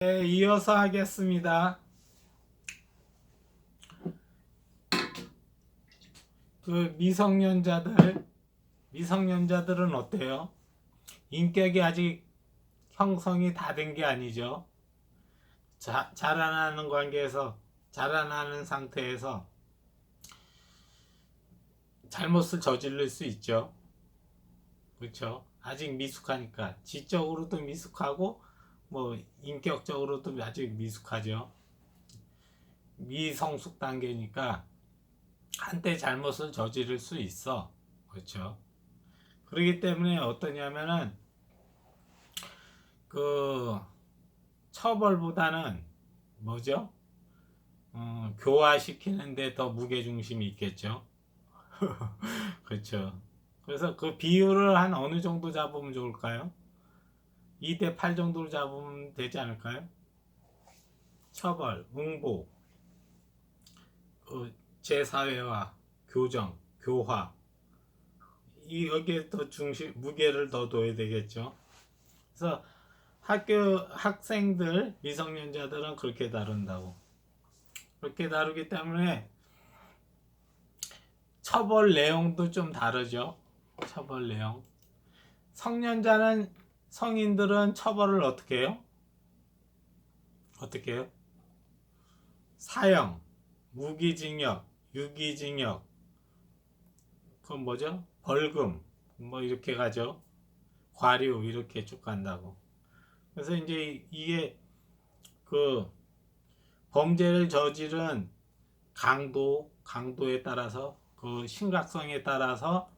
네, 이어서 하겠습니다. 그 미성년자들은 어때요? 인격이 아직 형성이 다 된 게 아니죠. 자라나는 상태에서 잘못을 저지를 수 있죠. 그렇죠? 아직 미숙하니까 지적으로도 미숙하고 뭐 인격적으로도 아직 미숙하죠. 미성숙 단계니까 한때 잘못을 저지를 수 있어. 그렇죠? 그렇기 때문에 어떠냐면은 그 처벌보다는 뭐죠? 교화시키는데 더 무게중심이 있겠죠. 그렇죠. 그래서 그 비율을 한 어느 정도 잡으면 좋을까요? 2대 8 정도로 잡으면 되지 않을까요? 처벌, 응보, 재사회화, 교정, 교화, 여기에 더 무게를 더 둬야 되겠죠. 그래서 학생들, 미성년자들은 그렇게 다룬다고. 그렇게 다루기 때문에 처벌 내용도 좀 다르죠. 처벌 내용. 성인들은 처벌을 어떻게 해요? 어떻게 해요? 사형, 무기징역, 유기징역, 그건 뭐죠? 벌금, 뭐 이렇게 가죠. 과료 이렇게 쭉 간다고. 그래서 이제 이게 그 범죄를 저지른 강도에 따라서 그 심각성에 따라서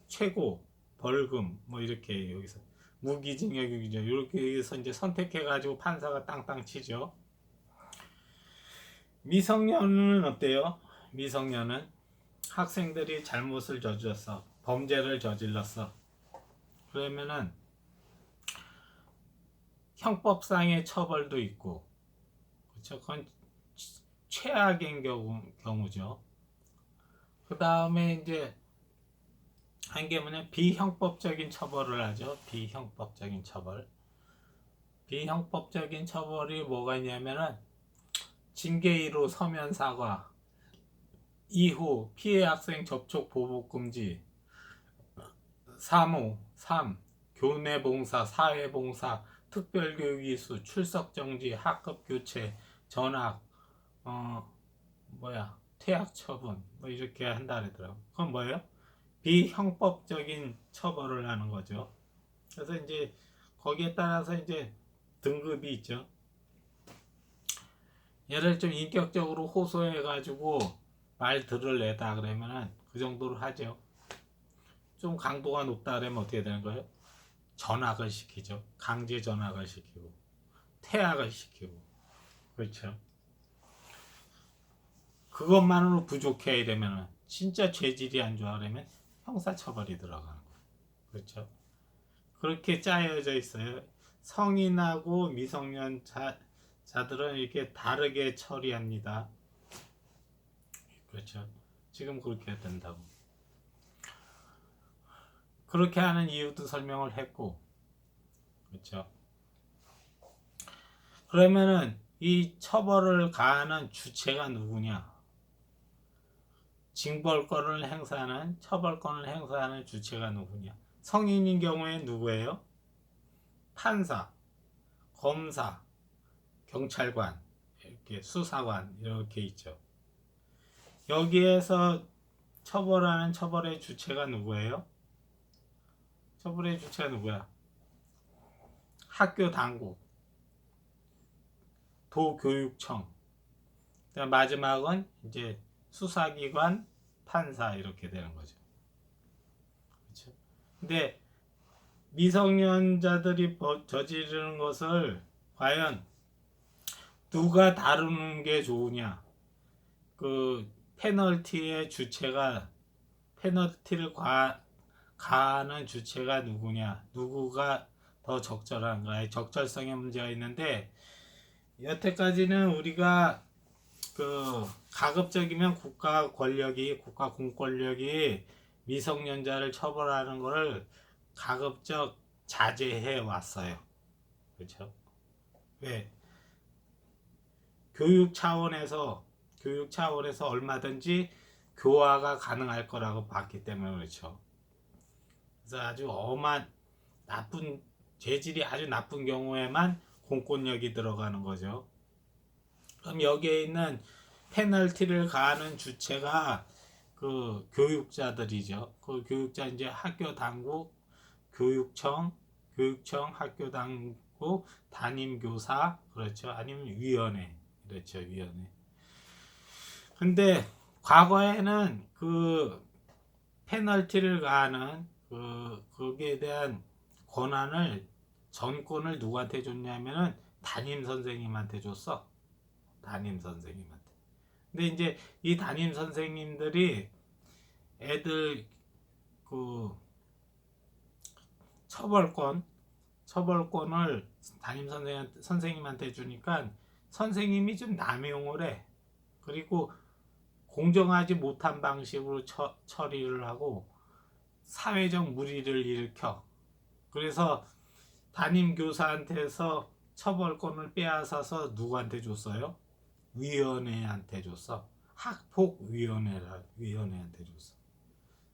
최고 벌금 뭐 이렇게 여기서 무기징역 유기징역 이렇게 해서 이제 선택해 가지고 판사가 땅땅 치죠. 미성년은 어때요? 미성년은 학생들이 잘못을 저질렀어, 범죄를 저질렀어. 그러면은 형법상의 처벌도 있고, 그렇죠? 그건 최악인 경우죠. 그 다음에 이제 한 게 뭐냐, 비형법적인 처벌을 하죠. 비형법적인 처벌. 비형법적인 처벌이 뭐가 있냐면은 징계위로 서면 사과, 이후 피해 학생 접촉 보복 금지, 사무, 교내 봉사, 사회 봉사, 특별교육 이수, 출석 정지, 학급 교체, 전학, 퇴학 처분, 뭐 이렇게 한다 그러더라고. 그건 뭐예요? 비형법적인 처벌을 하는 거죠. 그래서 이제 거기에 따라서 이제 등급이 있죠. 얘를 좀 인격적으로 호소해가지고 말 들을래다 그러면은 그 정도로 하죠. 좀 강도가 높다 그러면 어떻게 되는 거예요? 전학을 시키죠. 강제 전학을 시키고 퇴학을 시키고. 그렇죠. 그것만으로 부족해 이러면은 진짜 죄질이 안 좋아 그러면 형사처벌이 들어가는 거예요. 그렇죠. 그렇게 짜여져 있어요. 성인하고 미성년자들은 이렇게 다르게 처리합니다. 그렇죠. 지금 그렇게 된다고. 그렇게 하는 이유도 설명을 했고, 그렇죠. 그러면은 이 처벌을 가하는 주체가 누구냐? 처벌권을 행사하는 주체가 누구냐? 성인인 경우에 누구예요? 판사, 검사, 경찰관, 이렇게 수사관 이렇게 있죠. 여기에서 처벌하는 처벌의 주체가 누구예요? 처벌의 주체가 누구야? 학교 당국, 도교육청. 마지막은 이제 수사기관, 판사 이렇게 되는 거죠. 그렇죠? 근데 미성년자들이 저지르는 것을 과연 누가 다루는 게 좋으냐? 그 페널티의 주체가 페널티를 가하는 주체가 누구냐? 누구가 더 적절한가의 적절성에 문제가 있는데, 여태까지는 우리가 그 가급적이면 국가 공권력이 미성년자를 처벌하는 것을 가급적 자제해 왔어요. 그렇죠? 왜? 교육 차원에서 얼마든지 교화가 가능할 거라고 봤기 때문에 그렇죠. 그래서 아주 엄한 나쁜 재질이 아주 나쁜 경우에만 공권력이 들어가는 거죠. 그럼 여기에 있는 페널티를 가하는 주체가 그 교육자들이죠. 그 교육자 이제 학교 당국, 교육청, 학교 당국, 담임 교사, 그렇죠. 아니면 위원회, 그렇죠. 위원회. 근데 과거에는 그 페널티를 가하는 거기에 대한 권한을 전권을 누구한테 줬냐면은 담임 선생님한테 줬어. 담임 선생님한테. 근데 이제 이 담임 선생님들이 애들 그 처벌권을 담임 선생님한테 주니까 선생님이 좀 남용을 해. 그리고 공정하지 못한 방식으로 처리를 하고 사회적 물의를 일으켜. 그래서 담임 교사한테서 처벌권을 빼앗아서 누구한테 줬어요? 위원회한테 줬어. 위원회한테 줬어.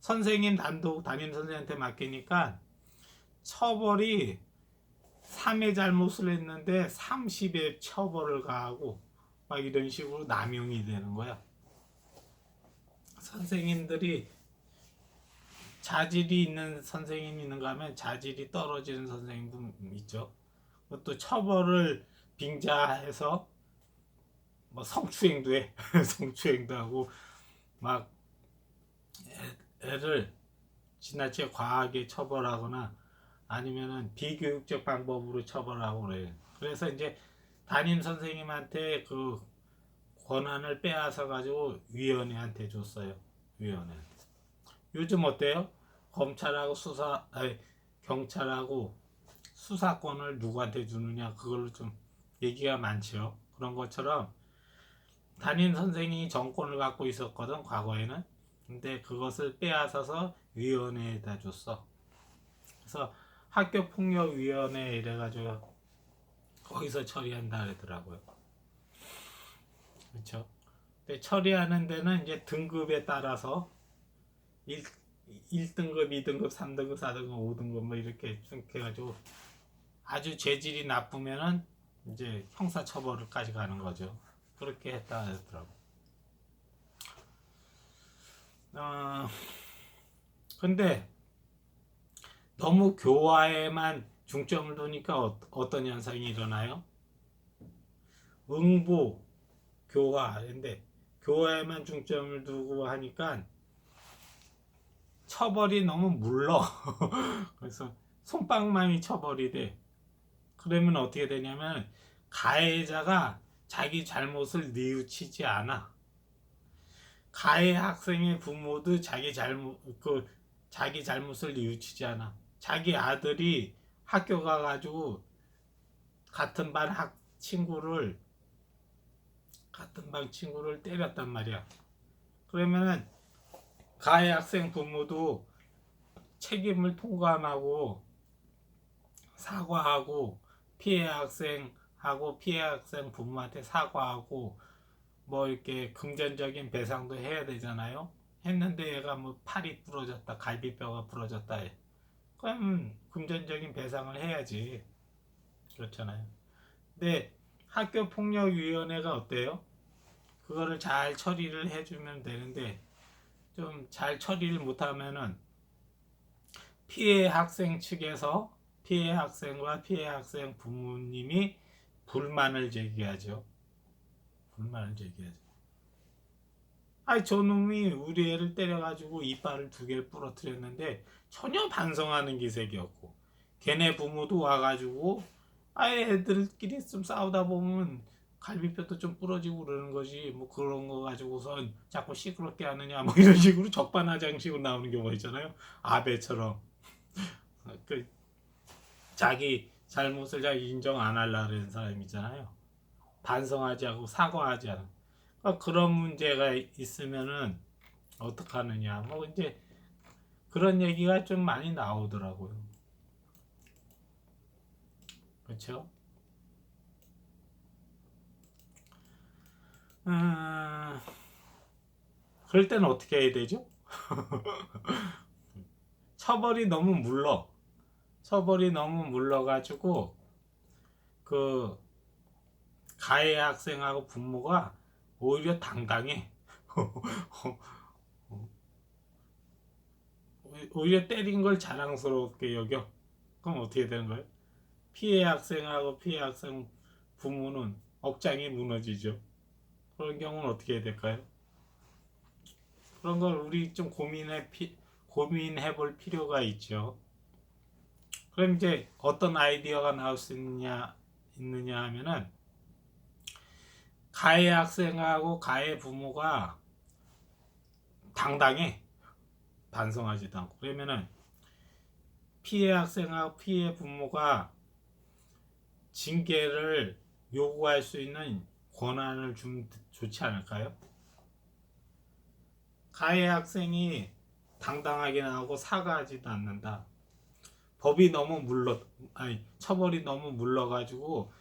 선생님 단독 담임 선생님한테 맡기니까 처벌이 3의 잘못을 했는데 30의 처벌을 가하고 막 이런 식으로 남용이 되는 거야. 선생님들이 자질이 있는 선생님이 있는가 하면 자질이 떨어지는 선생님도 있죠. 또 처벌을 빙자해서 뭐 성추행도 해. 성추행도 하고 막 애를 지나치게 과하게 처벌하거나 아니면은 비교육적 방법으로 처벌하고 그래요. 그래서 이제 담임 선생님한테 그 권한을 빼앗아 가지고 위원회한테 줬어요. 위원회한테. 요즘 어때요? 경찰하고 수사권을 누구한테 주느냐 그걸로 좀 얘기가 많죠. 그런 것처럼 담임 선생님이 정권을 갖고 있었거든 과거에는. 근데 그것을 빼앗아서 위원회에다 줬어. 그래서 학교폭력위원회 이래가지고 거기서 처리한다 그러더라고요. 그렇죠? 근데 처리하는 데는 이제 등급에 따라서 1등급, 2등급, 3등급, 4등급, 5등급 뭐 이렇게 해가지고 아주 재질이 나쁘면은 이제 형사처벌까지 가는 거죠. 그렇게 했다 하더라고. 근데 너무 교화에만 중점을 두니까 어떤 현상이 일어나요? 응보, 교화인데 교화에만 중점을 두고 하니까 처벌이 너무 물러. 그래서 솜방망이 처벌이 돼. 그러면 어떻게 되냐면 가해자가 자기 잘못을 뉘우치지 않아. 가해 학생의 부모도 자기 잘못을 뉘우치지 않아. 자기 아들이 학교 가가지고 같은 반 친구를 때렸단 말이야. 그러면은 가해 학생 부모도 책임을 통감하고 사과하고 피해 학생 부모한테 사과하고 뭐 이렇게 금전적인 배상도 해야 되잖아요. 했는데 얘가 뭐 팔이 부러졌다, 갈비뼈가 부러졌다 해. 그럼 금전적인 배상을 해야지. 그렇잖아요. 근데 학교폭력위원회가 어때요? 그거를 잘 처리를 해주면 되는데 좀 잘 처리를 못하면은 피해 학생과 피해 학생 부모님이 불만을 제기하죠. 아니 저놈이 우리 애를 때려가지고 이빨을 2개를 부러뜨렸는데 전혀 반성하는 기색이 없고 걔네 부모도 와가지고 아예 애들끼리 좀 싸우다 보면 갈비뼈도 좀 부러지고 그러는 거지 뭐 그런 거 가지고선 자꾸 시끄럽게 하느냐 뭐 이런 식으로 적반하장식으로 나오는 경우가 있잖아요. 아베처럼 그 자기 잘못을 잘 인정 안 하려는 사람이잖아요. 반성하지 않고 사과하지 않아. 그러니까 그런 문제가 있으면은 어떡하느냐 뭐 이제 그런 얘기가 좀 많이 나오더라고요. 그렇죠? 음, 그럴 때는 어떻게 해야 되죠? 처벌이 너무 물러. 처벌이 너무 물러가지고 그 가해 학생하고 부모가 오히려 당당해. 오히려 때린 걸 자랑스럽게 여겨. 그럼 어떻게 되는 거예요? 피해 학생하고 피해 학생 부모는 억장이 무너지죠. 그런 경우는 어떻게 해야 될까요? 그런 걸 우리 좀 고민해 볼 필요가 있죠. 그럼 이제 어떤 아이디어가 나올 수 있느냐 하면은 가해 학생하고 가해 부모가 당당해. 반성하지도 않고. 그러면은 피해 학생하고 피해 부모가 징계를 요구할 수 있는 권한을 주면 좋지 않을까요? 가해 학생이 당당하게 나오고 사과하지도 않는다. 법이 너무 처벌이 너무 물러가지고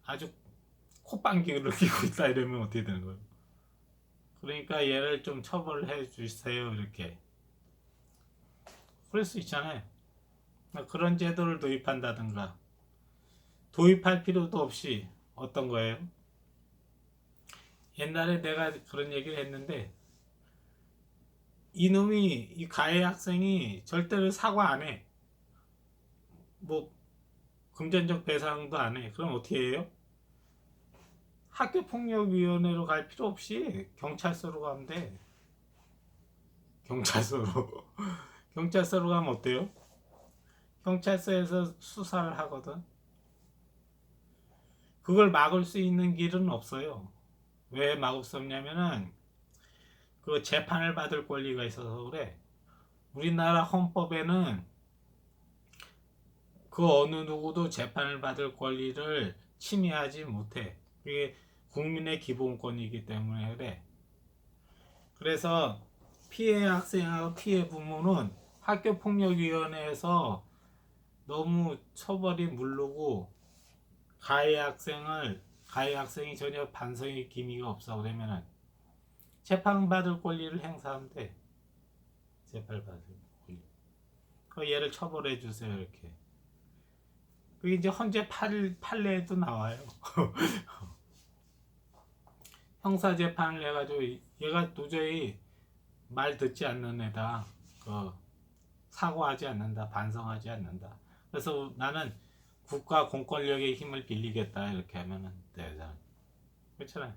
아주 콧방귀를 끼고 있다 이러면 어떻게 되는 거예요? 그러니까 얘를 좀 처벌해 주세요 이렇게. 그럴 수 있잖아요. 그런 제도를 도입한다든가. 도입할 필요도 없이 어떤 거예요? 옛날에 내가 그런 얘기를 했는데 이 가해 학생이 절대로 사과 안 해. 뭐 금전적 배상도 안 해. 그럼 어떻게 해요? 학교폭력위원회로 갈 필요 없이 경찰서로 가면 돼. 경찰서로. 경찰서로 가면 어때요? 경찰서에서 수사를 하거든. 그걸 막을 수 있는 길은 없어요. 왜 막을 수 없냐면은 그 재판을 받을 권리가 있어서 그래. 우리나라 헌법에는 그 어느 누구도 재판을 받을 권리를 침해하지 못해. 그게 국민의 기본권이기 때문에 그래. 그래서 피해 학생하고 피해 부모는 학교폭력위원회에서 너무 처벌이 무르고 가해 학생이 전혀 반성의 기미가 없어 그러면은 재판받을 권리를 행사하면 돼. 재판받을 권리. 그 얘를 처벌해 주세요 이렇게. 그게 이제 헌재 판례에도 나와요. 형사 재판을 해가지고 얘가 도저히 말 듣지 않는 애다. 사과하지 않는다. 반성하지 않는다. 그래서 나는 국가 공권력의 힘을 빌리겠다 이렇게 하면은 되잖아. 그렇잖아요.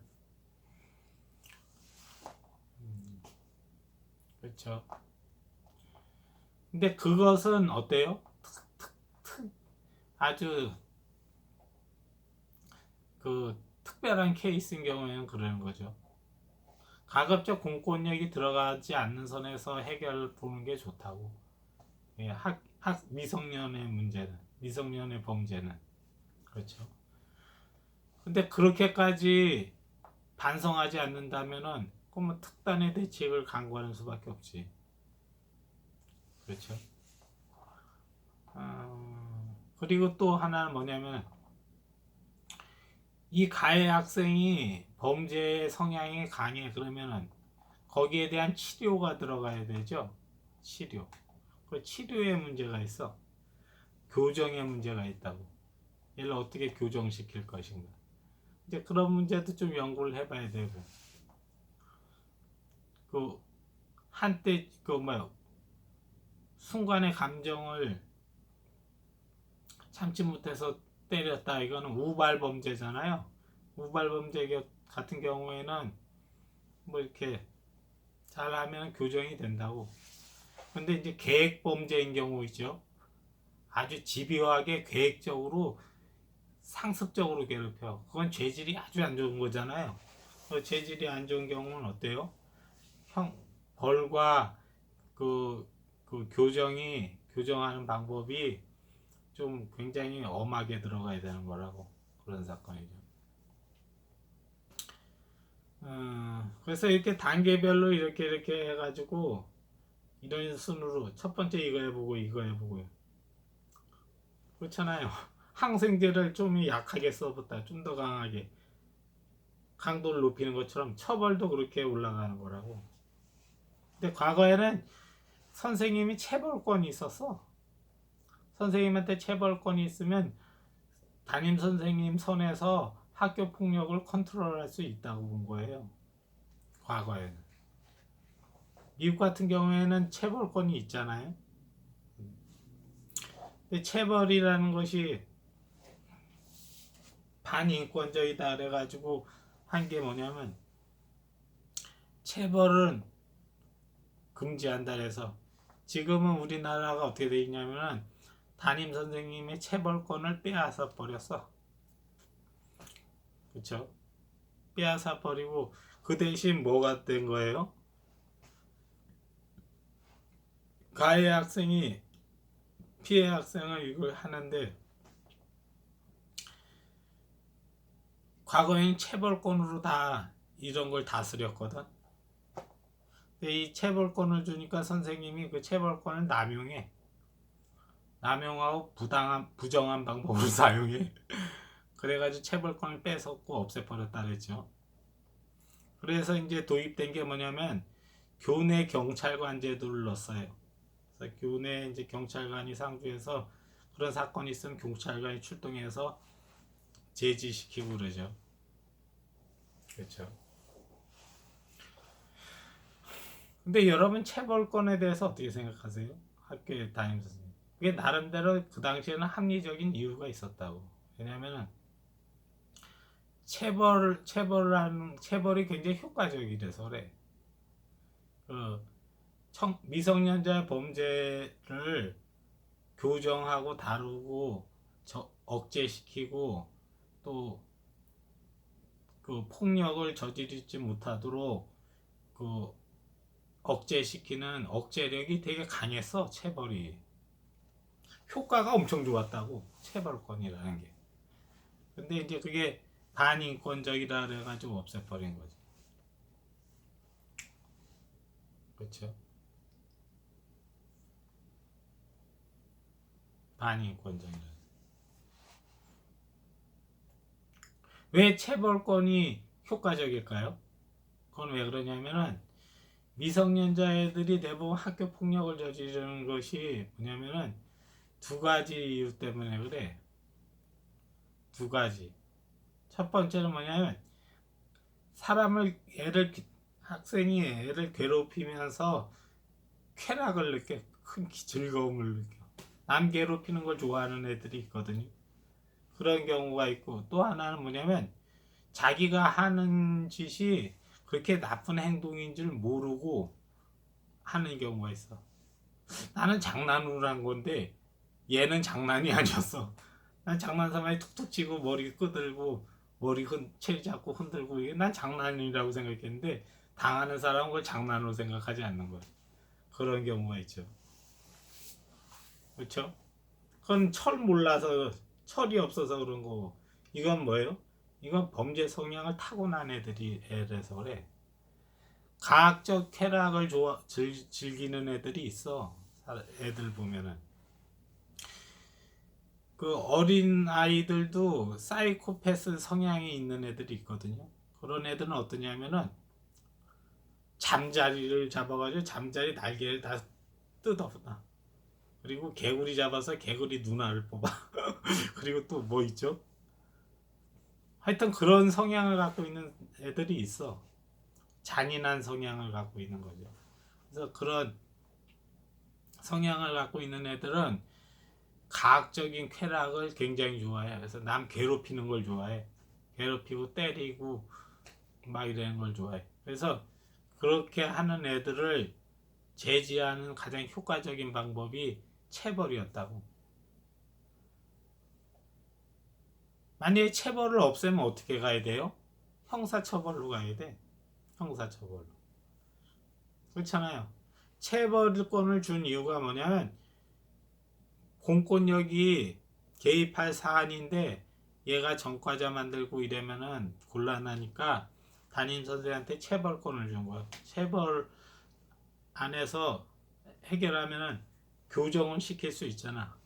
그렇죠. 근데 그것은 어때요? 아주 그 특별한 케이스인 경우에는 그러는 거죠. 가급적 공권력이 들어가지 않는 선에서 해결 보는 게 좋다고. 예, 미성년의 문제는, 미성년의 범죄는. 그렇죠. 근데 그렇게까지 반성하지 않는다면은 그러면 특단의 대책을 강구하는 수밖에 없지. 그렇죠. 그리고 또 하나는 뭐냐면 이 가해 학생이 범죄 성향이 강해 그러면은 거기에 대한 치료가 들어가야 되죠. 치료. 그 치료에 문제가 있어. 교정에 문제가 있다고. 얘를 어떻게 교정시킬 것인가. 이제 그런 문제도 좀 연구를 해봐야 되고. 그 한때 순간의 감정을 참지 못해서 때렸다. 이거는 우발 범죄잖아요. 우발 범죄 같은 경우에는 뭐 이렇게 잘하면 교정이 된다고. 근데 이제 계획 범죄인 경우 있죠. 아주 집요하게 계획적으로 상습적으로 괴롭혀. 그건 죄질이 아주 안 좋은 거잖아요. 죄질이 안 좋은 경우는 어때요? 벌과 그 교정하는 방법이 좀 굉장히 엄하게 들어가야 되는 거라고. 그런 사건이죠. 그래서 이렇게 단계별로 이렇게 해가지고 이런 순으로 첫 번째 이거 해보고 이거 해보고요. 그렇잖아요. 항생제를 좀 약하게 써봤다. 좀 더 강하게. 강도를 높이는 것처럼 처벌도 그렇게 올라가는 거라고. 근데 과거에는 선생님이 체벌권이 있었어. 선생님한테 체벌권이 있으면 담임 선생님 선에서 학교 폭력을 컨트롤할 수 있다고 본 거예요. 과거에는. 미국 같은 경우에는 체벌권이 있잖아요. 근데 체벌이라는 것이 반인권적이다 그래가지고 한 게 뭐냐면 체벌은 금지한다 해서 지금은 우리나라가 어떻게 돼 있냐면은 담임 선생님의 체벌권을 빼앗아 버렸어. 그렇죠? 빼앗아 버리고 그 대신 뭐가 된 거예요? 가해 학생이 피해 학생을 이걸 하는데 과거에는 체벌권으로 다 이런 걸 다스렸거든. 근데 이 체벌권을 주니까 선생님이 그 체벌권을 남용하고 부정한 방법으로 사용해. 그래가지고 체벌권을 뺏었고 없애버렸다 그랬죠. 그래서 이제 도입된 게 뭐냐면 교내 경찰관 제도를 넣었어요. 그래서 교내 이제 경찰관이 상주해서 그런 사건이 있으면 경찰관이 출동해서 제지시키고 그러죠. 그렇죠. 근데 여러분 체벌권에 대해서 어떻게 생각하세요? 학교에 다니면서. 그게 나름대로 그 당시에는 합리적인 이유가 있었다고. 왜냐면은 체벌이 굉장히 효과적이래서 그래. 그 미성년자의 범죄를 교정하고 다루고 억제시키고 또 그 폭력을 저지르지 못하도록 그 억제시키는 억제력이 되게 강했어. 체벌이 효과가 엄청 좋았다고. 체벌권이라는 게. 근데 이제 그게 반인권적이라 그래가지고 없애버린 거지. 그렇죠? 반인권적이라. 왜 체벌권이 효과적일까요? 그건 왜 그러냐면은 미성년자 애들이 대부분 학교 폭력을 저지르는 것이 뭐냐면은 두 가지 이유 때문에 그래. 두 가지. 첫 번째는 뭐냐면 학생이 애를 괴롭히면서 쾌락을 느껴. 큰 즐거움을 느껴. 남 괴롭히는 걸 좋아하는 애들이 있거든요. 그런 경우가 있고 또 하나는 뭐냐면 자기가 하는 짓이 그렇게 나쁜 행동인 줄 모르고 하는 경우가 있어. 나는 장난으로 한 건데 얘는 장난이 아니었어. 난 장난삼아에 툭툭 치고 머리 끄들고 체리 잡고 흔들고 이게 난 장난이라고 생각했는데 당하는 사람은 그걸 장난으로 생각하지 않는 거야. 그런 경우가 있죠. 그렇죠? 그건 철이 없어서 그런 거고 이건 뭐예요? 이건 범죄 성향을 타고난 애라서 그래. 과학적 쾌락을 즐기는 애들이 있어. 애들 보면은 그 어린 아이들도 사이코패스 성향이 있는 애들이 있거든요. 그런 애들은 어떠냐면은 잠자리를 잡아가지고 잠자리 날개를 다 뜯어놔. 그리고 개구리 잡아서 개구리 눈알을 뽑아. 그리고 또 뭐 있죠? 하여튼 그런 성향을 갖고 있는 애들이 있어. 잔인한 성향을 갖고 있는 거죠. 그래서 그런 성향을 갖고 있는 애들은 과학적인 쾌락을 굉장히 좋아해. 그래서 남 괴롭히는 걸 좋아해. 괴롭히고 때리고 막 이러는 걸 좋아해. 그래서 그렇게 하는 애들을 제지하는 가장 효과적인 방법이 체벌이었다고. 만약에 체벌을 없애면 어떻게 가야 돼요? 형사처벌로 가야 돼. 형사처벌로. 그렇잖아요. 체벌권을 준 이유가 뭐냐면 공권력이 개입할 사안인데 얘가 전과자 만들고 이러면은 곤란하니까 담임 선생한테 체벌권을 준 거야. 체벌 안에서 해결하면은 교정을 시킬 수 있잖아.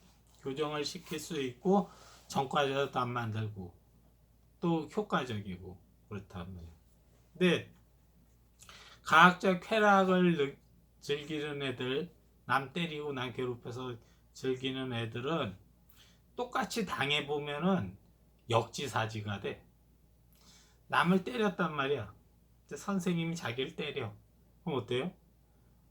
교정을 시킬 수 있고 전과자도 안 만들고 또 효과적이고 그렇단 말이에요. 근데 과학적 쾌락을 즐기는 애들, 남 때리고 남 괴롭혀서 즐기는 애들은 똑같이 당해보면은 역지사지가 돼. 남을 때렸단 말이야. 선생님이 자기를 때려. 그럼 어때요?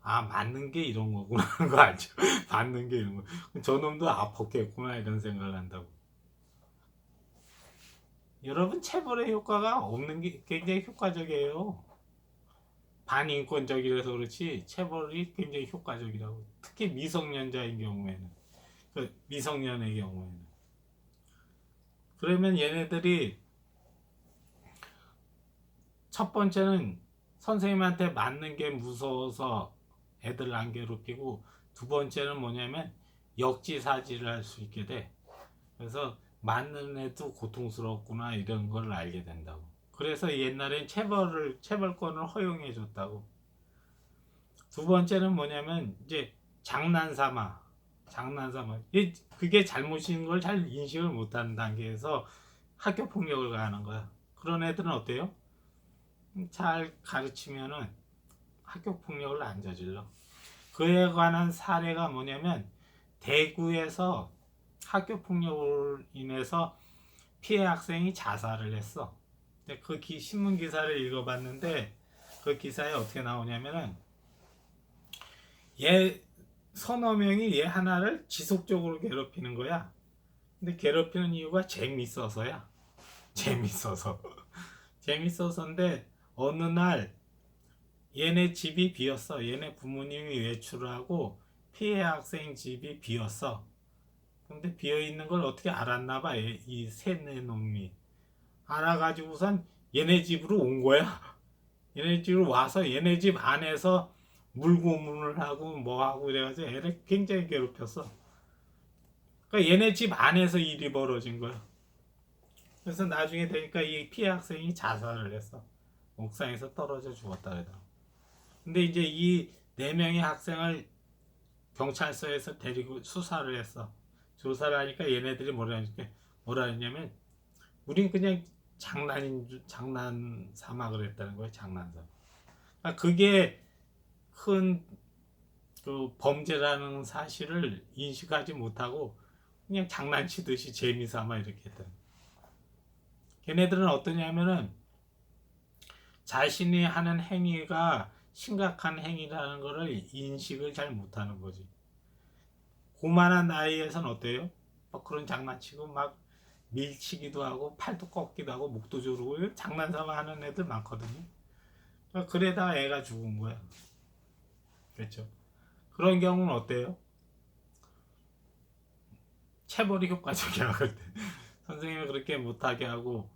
아, 맞는 게 이런 거구나 하는 거 알죠? 맞는 게 이런 거. 저놈도 아팠겠구나 이런 생각을 한다고. 여러분, 체벌의 효과가 없는 게 굉장히 효과적이에요. 반인권적이라서 그렇지 체벌이 굉장히 효과적이라고. 특히 미성년자인 경우에는, 미성년의 경우에는. 그러면 얘네들이 첫 번째는 선생님한테 맞는 게 무서워서 애들 안 괴롭히고, 두 번째는 뭐냐면 역지사지를 할 수 있게 돼. 그래서 맞는 애도 고통스럽구나 이런 걸 알게 된다고. 그래서 옛날엔 체벌권을 허용해 줬다고. 두 번째는 뭐냐면 이제 장난삼아 그게 잘못인 걸 잘 인식을 못하는 단계에서 학교 폭력을 가하는 거야. 그런 애들은 어때요? 잘 가르치면은 학교 폭력을 안 저질러. 그에 관한 사례가 뭐냐면 대구에서 학교 폭력으로 인해서 피해 학생이 자살을 했어. 근데 그 신문 기사를 읽어봤는데 그 기사에 어떻게 나오냐면은 얘 서너 명이 얘 하나를 지속적으로 괴롭히는 거야. 근데 괴롭히는 이유가 재밌어서야. 재밌어서. 재밌어서인데 어느 날 얘네 집이 비었어. 얘네 부모님이 외출을 하고 피해 학생 집이 비었어. 근데 비어있는 걸 어떻게 알았나 봐. 이 셋네 놈이. 알아가지고선 얘네 집으로 온 거야. 얘네 집으로 와서 얘네 집 안에서 물고문을 하고 뭐 하고 이래가지고 애를 굉장히 괴롭혔어. 그러니까 얘네 집 안에서 일이 벌어진 거야. 그래서 나중에 되니까 이 피해 학생이 자살을 했어. 옥상에서 떨어져 죽었다 그러더라고. 근데 이제 이 네 명의 학생을 경찰서에서 데리고 수사를 했어. 조사를 하니까 얘네들이 뭐라 했냐면 우린 그냥 장난 삼아 그랬다는 거예요. 장난 삼아. 그러니까 그게 큰 그 범죄라는 사실을 인식하지 못하고 그냥 장난치듯이 재미삼아 이렇게 했다. 걔네들은 어떠냐면은 자신이 하는 행위가 심각한 행위라는 것을 인식을 잘 못하는 거지. 고만한 나이에선 어때요? 막 그런 장난치고 막 밀치기도 하고 팔도 꺾기도 하고 목도 조르고 장난삼아 하는 애들 많거든요. 그러다 애가 죽은 거야. 그렇죠. 그런 경우는 어때요? 체벌이 효과적이야. 그때 선생님이 그렇게 못하게 하고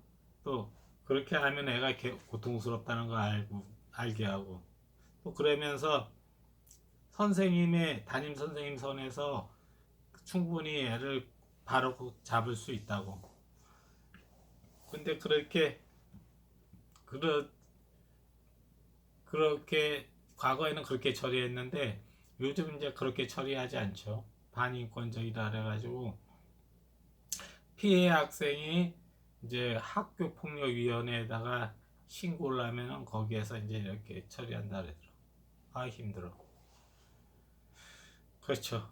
또 그렇게 하면 애가 고통스럽다는 걸 알게 하고 또 그러면서 담임 선생님 선에서 충분히 애를 바로 잡을 수 있다고. 근데 그렇게 과거에는 그렇게 처리했는데 요즘 이제 그렇게 처리하지 않죠. 반인권적이다 그래가지고 피해 학생이 이제 학교폭력위원회에다가 신고를 하면은 거기에서 이제 이렇게 처리한다 그러더라고. 아, 힘들어. 그렇죠.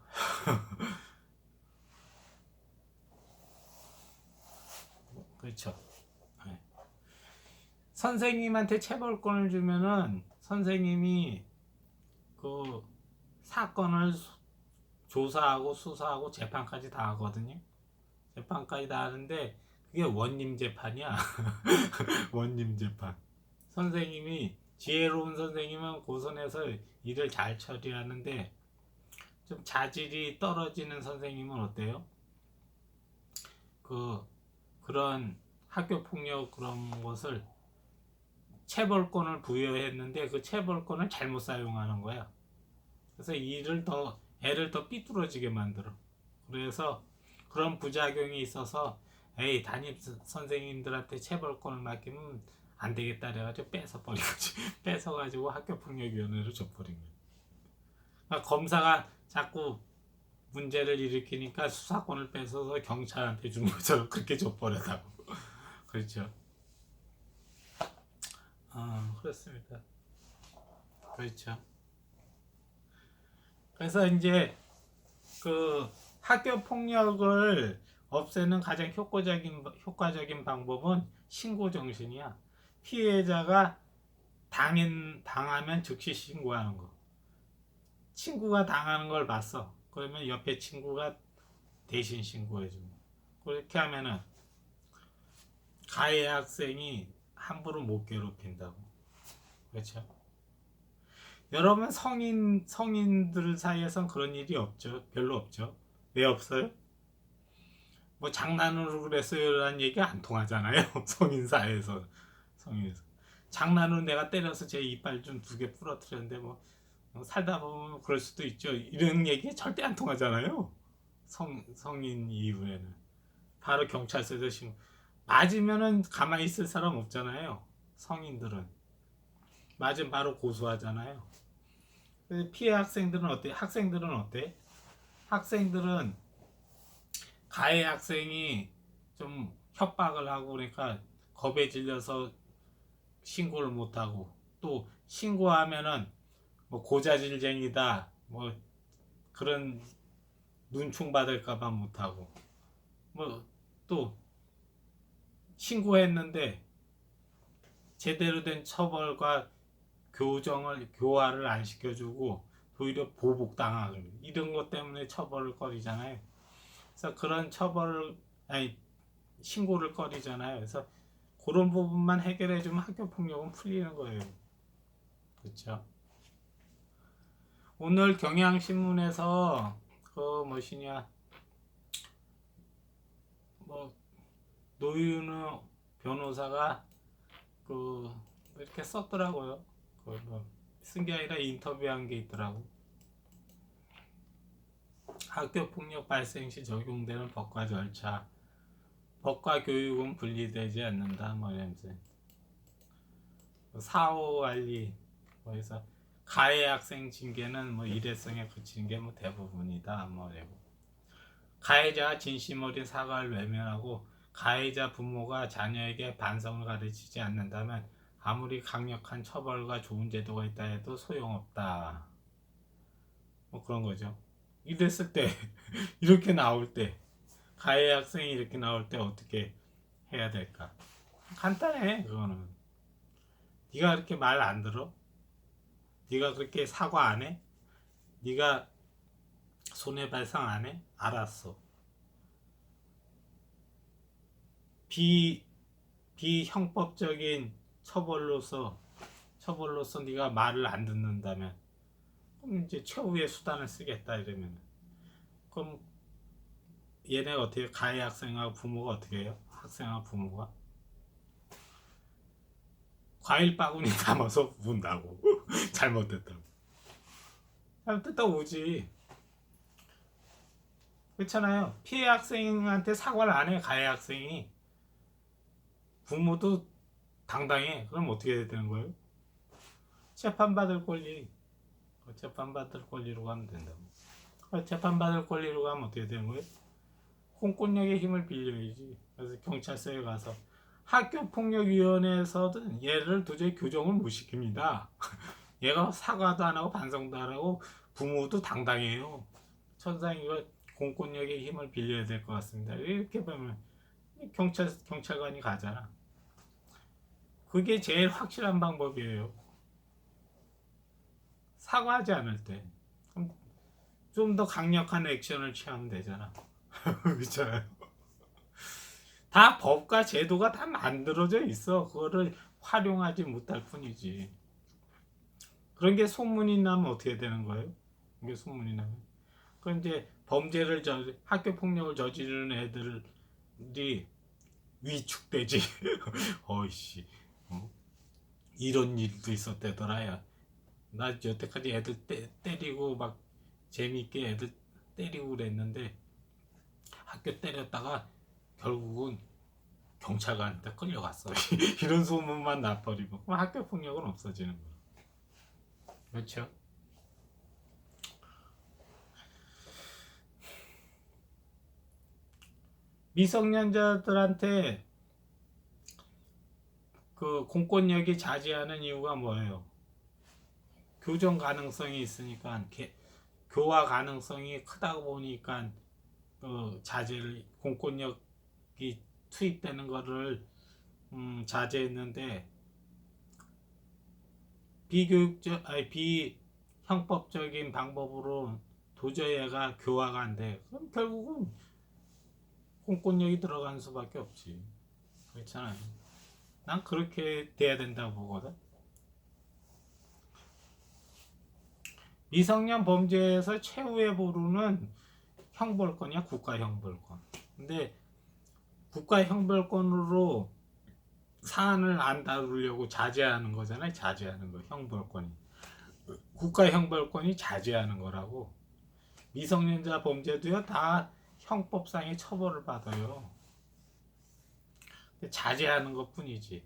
그렇죠. 네. 선생님한테 체벌권을 주면은 선생님이 그 사건을 조사하고 수사하고 재판까지 다 하거든요. 재판까지 다 하는데 그게 원님 재판이야. 원님 재판. 선생님이 지혜로운 선생님은 고선에서 일을 잘 처리하는데 좀 자질이 떨어지는 선생님은 어때요? 그런 학교 폭력 그런 것을 체벌권을 부여했는데 그 체벌권을 잘못 사용하는 거야. 그래서 애를 더 삐뚤어지게 만들어. 그래서 그런 부작용이 있어서 에이 담임 선생님들한테 체벌권을 맡기면 안 되겠다 그래가지고 뺏어가지고 학교폭력위원회로 줘버린 거야. 그러니까 검사가 자꾸 문제를 일으키니까 수사권을 뺏어서 경찰한테 준 것처럼 그렇게 줘버렸다고. 그렇죠. 그렇습니다. 그렇죠. 그래서 이제 그 학교 폭력을 없애는 가장 효과적인 방법은 신고 정신이야. 피해자가 당하면 즉시 신고하는 거. 친구가 당하는 걸 봤어. 그러면 옆에 친구가 대신 신고해주는 거. 그렇게 하면은 가해 학생이 함부로 못 괴롭힌다고. 그렇죠? 여러분 성인들 사이에선 그런 일이 없죠. 별로 없죠. 왜 없어요? 뭐 장난으로 그랬어요라는 얘기 안 통하잖아요. 성인 사이에서. 성인에서 장난으로 내가 때려서 제 이빨 좀 2개 부러뜨렸는데 뭐 살다 보면 그럴 수도 있죠. 이런 얘기 절대 안 통하잖아요. 성인 이후에는 바로 경찰서에서 신고. 맞으면은 가만히 있을 사람 없잖아요. 성인들은 맞으면 바로 고소하잖아요. 피해 학생들은 어때? 학생들은 어때? 학생들은 가해 학생이 좀 협박을 하고 그러니까 겁에 질려서 신고를 못하고, 또 신고하면은 뭐 고자질쟁이다 뭐 그런 눈총 받을까봐 못하고, 뭐 또 신고했는데 제대로 된 처벌과 교화를 안 시켜주고 오히려 보복당하고 이런 것 때문에 처벌을 꺼리잖아요. 그래서 그런 신고를 꺼리잖아요. 그래서 그런 부분만 해결해주면 학교 폭력은 풀리는 거예요. 그렇죠? 오늘 경향신문에서 그 뭐시냐 뭐 노윤우 변호사가 그 이렇게 썼더라고요. 쓴 게 아니라 인터뷰한 게 있더라고. 학교 폭력 발생 시 적용되는 법과 절차, 법과 교육은 분리되지 않는다. 뭐 이러면서 사후 관리, 뭐해서 가해 학생 징계는 뭐 일회성에 그치는 게 뭐 대부분이다. 뭐 이러고 가해자가 진심 어린 사과를 외면하고 가해자 부모가 자녀에게 반성을 가르치지 않는다면 아무리 강력한 처벌과 좋은 제도가 있다 해도 소용없다. 뭐 그런 거죠. 이랬을 때 이렇게 나올 때 가해 학생이 이렇게 나올 때 어떻게 해야 될까? 간단해. 그거는 네가 그렇게 말 안 들어? 네가 그렇게 사과 안 해? 네가 손해배상 안 해? 알았어. 비 비형법적인 처벌로서 네가 말을 안 듣는다면 그럼 이제 최후의 수단을 쓰겠다 이러면, 그럼 얘네가 어떻게, 가해 학생하고 부모가 어떻게 해요? 학생하고 부모가 과일 바구니 담아서 운다고. 잘못됐다고. 잘못됐다고 오지. 그렇잖아요. 피해 학생한테 사과를 안 해. 가해 학생이. 부모도 당당해. 그럼 어떻게 되는 거예요? 재판받을 권리. 재판받을 권리로 가면 된다고. 재판받을 권리로 가면 어떻게 되는 거예요? 공권력의 힘을 빌려야지. 그래서 경찰서에 가서, 학교폭력위원회에서는 얘를 도저히 교정을 못 시킵니다. 얘가 사과도 안 하고 반성도 안 하고 부모도 당당해요. 천상 이거 공권력의 힘을 빌려야 될 것 같습니다. 이렇게 보면 경찰관이 가잖아. 그게 제일 확실한 방법이에요. 사과하지 않을 때 좀 더 강력한 액션을 취하면 되잖아. 그렇잖아요. 다 법과 제도가 다 만들어져 있어. 그거를 활용하지 못할 뿐이지. 그런 게 소문이 나면 어떻게 되는 거예요? 이게 소문이 나면 그 이제 학교 폭력을 저지르는 애들이 위축되지. 어이씨, 어? 이런 일도 있었대더라야. 나 여태까지 애들 때리고 막 재밌게 애들 때리고 그랬는데 학교 때렸다가 결국은 경찰관한테 끌려갔어. 이런 소문만 나버리고 그럼 학교 폭력은 없어지는 거야. 그렇죠? 미성년자들한테 그 공권력이 자제하는 이유가 뭐예요? 교정 가능성이 있으니까 교화 가능성이 크다고 보니까 자제를 공권력이 투입되는 거를 자제했는데 비형법적인 방법으로 도저히 얘가 교화가 안 돼. 그럼 결국은 공권력이 들어가는 수밖에 없지. 그렇잖아요. 난 그렇게 돼야 된다고 보거든. 미성년 범죄에서 최후의 보루는 형벌권이야, 국가형벌권. 근데 국가형벌권으로 사안을 안 다루려고 자제하는 거잖아요. 자제하는 거, 형벌권이. 국가형벌권이 자제하는 거라고. 미성년자 범죄도요, 다 형법상의 처벌을 받아요. 자제하는 것 뿐이지.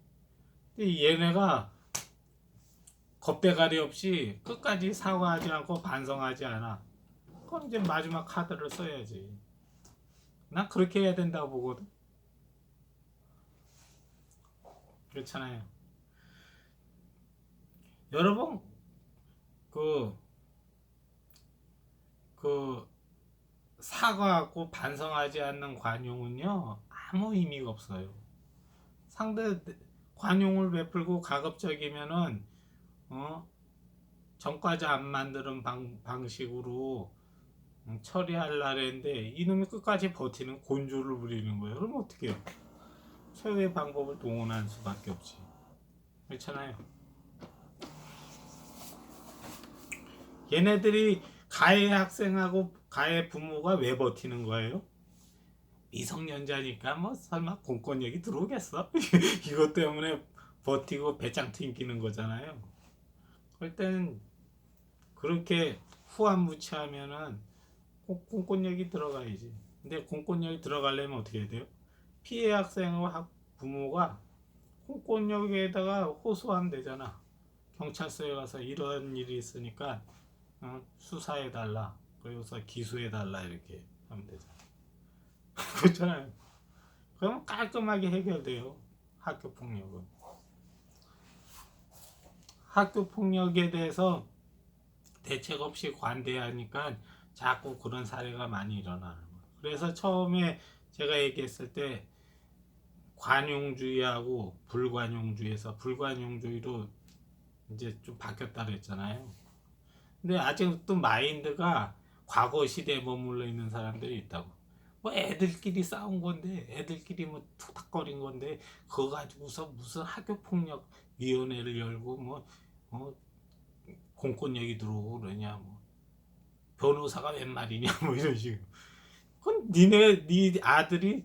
근데 얘네가 겁대가리 없이 끝까지 사과하지 않고 반성하지 않아. 그럼 이제 마지막 카드를 써야지. 난 그렇게 해야 된다고 보거든. 그렇잖아요. 여러분, 그 사과하고 반성하지 않는 관용은요, 아무 의미가 없어요. 상대 관용을 베풀고 가급적이면은 전과자 안 만드는 방식으로 처리하려는데 이놈이 끝까지 버티는 곤조를 부리는 거예요. 그럼 어떻게 해요? 최후의 방법을 동원할 수밖에 없지. 그렇잖아요. 얘네들이 가해 학생하고 가해 부모가 왜 버티는 거예요? 미성년자니까 뭐 설마 공권력이 들어오겠어? 이것 때문에 버티고 배짱 튕기는 거잖아요. 그럴 때는 그렇게 후한무치하면은 공권력이 들어가야지. 근데 공권력이 들어가려면 어떻게 해야 돼요? 피해 학생과 부모가 공권력에다가 호소하면 되잖아. 경찰서에 가서 이런 일이 있으니까 수사해달라. 그래서 기소해달라 이렇게 하면 되잖아. 그렇잖아요. 그러면 깔끔하게 해결돼요. 학교폭력은. 학교폭력에 대해서 대책 없이 관대하니까 자꾸 그런 사례가 많이 일어나는 거예요. 그래서 처음에 제가 얘기했을 때 관용주의하고 불관용주의에서 불관용주의로 이제 좀 바뀌었다 그랬잖아요. 근데 아직도 마인드가 과거 시대에 머물러 있는 사람들이 있다고. 뭐 애들끼리 싸운 건데, 애들끼리 뭐 툭탁거린 건데, 그거 가지고서 무슨 학교폭력 위원회를 열고 공권력이 들어오고 그러냐, 뭐 변호사가 웬 말이냐, 뭐 이런 식으로. 그건 네 아들이